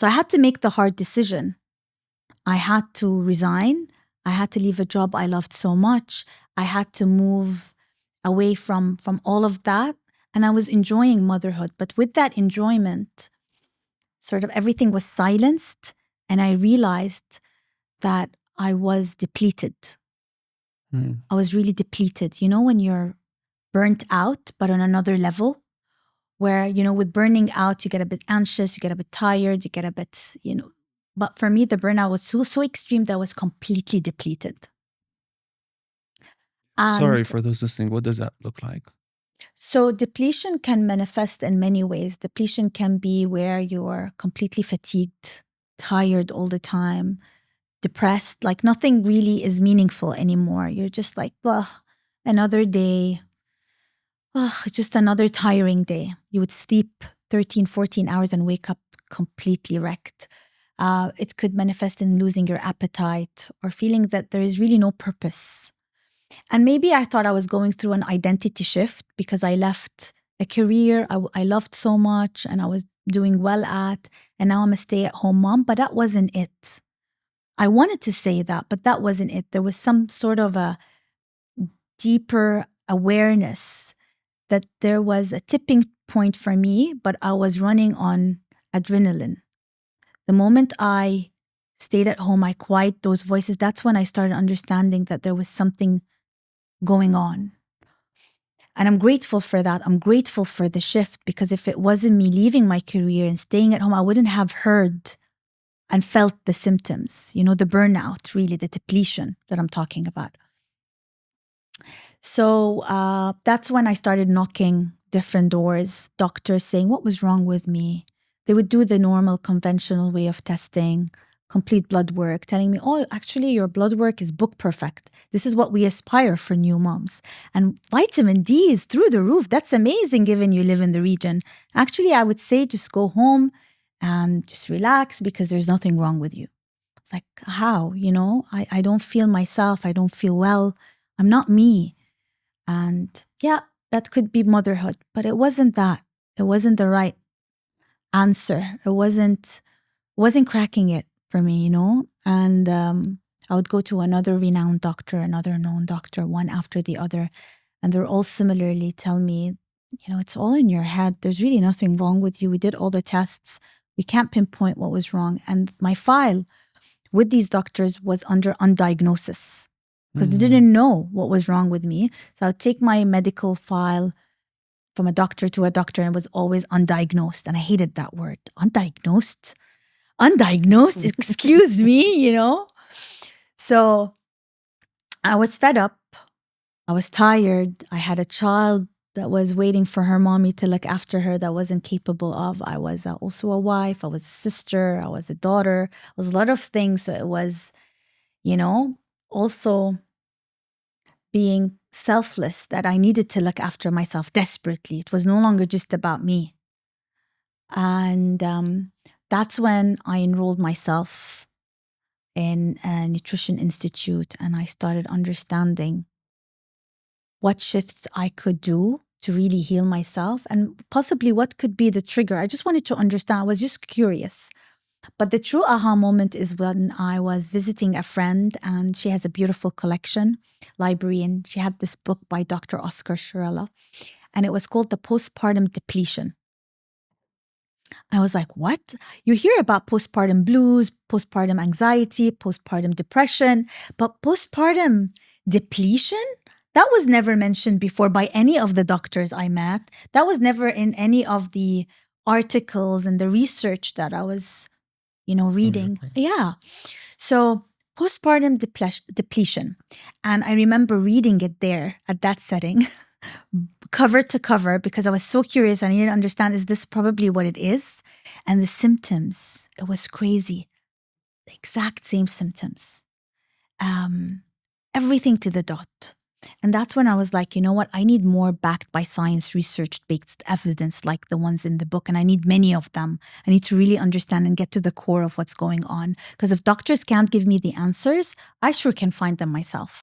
So I had to make the hard decision. I had to resign. I had to leave a job I loved so much. I had to move away from all of that. And I was enjoying motherhood. But with that enjoyment, sort of everything was silenced. And I realized that I was depleted. I was really depleted. You know, when you're burnt out, but on another level, where, you know, with burning out, you get a bit anxious, you get a bit tired, you get a bit, you know. But for me, the burnout was so extreme that I was completely depleted. Sorry for those listening. What does that look like? So depletion can manifest in many ways. Depletion can be where you're completely fatigued, tired all the time, depressed, like nothing really is meaningful anymore. You're just like, ugh, another day. Ugh, just another tiring day. You would sleep 13, 14 hours and wake up completely wrecked. It could manifest in losing your appetite or feeling that there is really no purpose. And maybe I thought I was going through an identity shift because I left a career I loved so much and I was doing well at, and now I'm a stay-at-home mom, but that wasn't it. I wanted to say that, but that wasn't it. There was some sort of a deeper awareness that there was a tipping point for me, but I was running on adrenaline. The moment I stayed at home, I quieted those voices. That's when I started understanding that there was something going on. And I'm grateful for that. I'm grateful for the shift, because if it wasn't me leaving my career and staying at home, I wouldn't have heard and felt the symptoms, you know, the burnout, really, the depletion that I'm talking about. So that's when I started knocking different doors, doctors saying, what was wrong with me? They would do the normal conventional way of testing, complete blood work, telling me, oh, actually your blood work is book perfect. This is what we aspire for new moms. And vitamin D is through the roof. That's amazing given you live in the region. Actually, I would say just go home and just relax because there's nothing wrong with you. It's like, how? You know, I don't feel myself. I don't feel well. I'm not me. And yeah, that could be motherhood, but it wasn't that. It wasn't the right answer. It wasn't cracking it for me, you know? And I would go to another renowned doctor, another known doctor, one after the other. And they're all similarly tell me, you know, it's all in your head. There's really nothing wrong with you. We did all the tests. We can't pinpoint what was wrong. And my file with these doctors was under undiagnosis, because they didn't know what was wrong with me. So I would take my medical file from a doctor to a doctor, and it was always undiagnosed. And I hated that word, undiagnosed. Undiagnosed, excuse me, you know? So I was fed up. I was tired. I had a child that was waiting for her mommy to look after her that wasn't capable of. I was also a wife. I was a sister. I was a daughter. I was a lot of things. So it was, you know, also being selfless, that I needed to look after myself desperately. It was no longer just about me. And that's when I enrolled myself in a nutrition institute, and I started understanding what shifts I could do to really heal myself and possibly what could be the trigger. I just wanted to understand. I was just curious. But the true aha moment is when I was visiting a friend, and she has a beautiful collection library, and she had this book by Dr. Oscar Shirella, and it was called The Postpartum Depletion. I was like, what? You hear about postpartum blues, postpartum anxiety, postpartum depression, but postpartum depletion? That was never mentioned before by any of the doctors I met. That was never in any of the articles and the research that I was, you know, reading. Yeah. So postpartum depletion. And I remember reading it there at that setting, cover to cover, because I was so curious. I needed to understand, is this probably what it is? And the symptoms, it was crazy. The exact same symptoms. Everything to the dot. And that's when I was like, you know what? I need more backed by science, research-based evidence like the ones in the book. And I need many of them. I need to really understand and get to the core of what's going on. Because if doctors can't give me the answers, I sure can find them myself.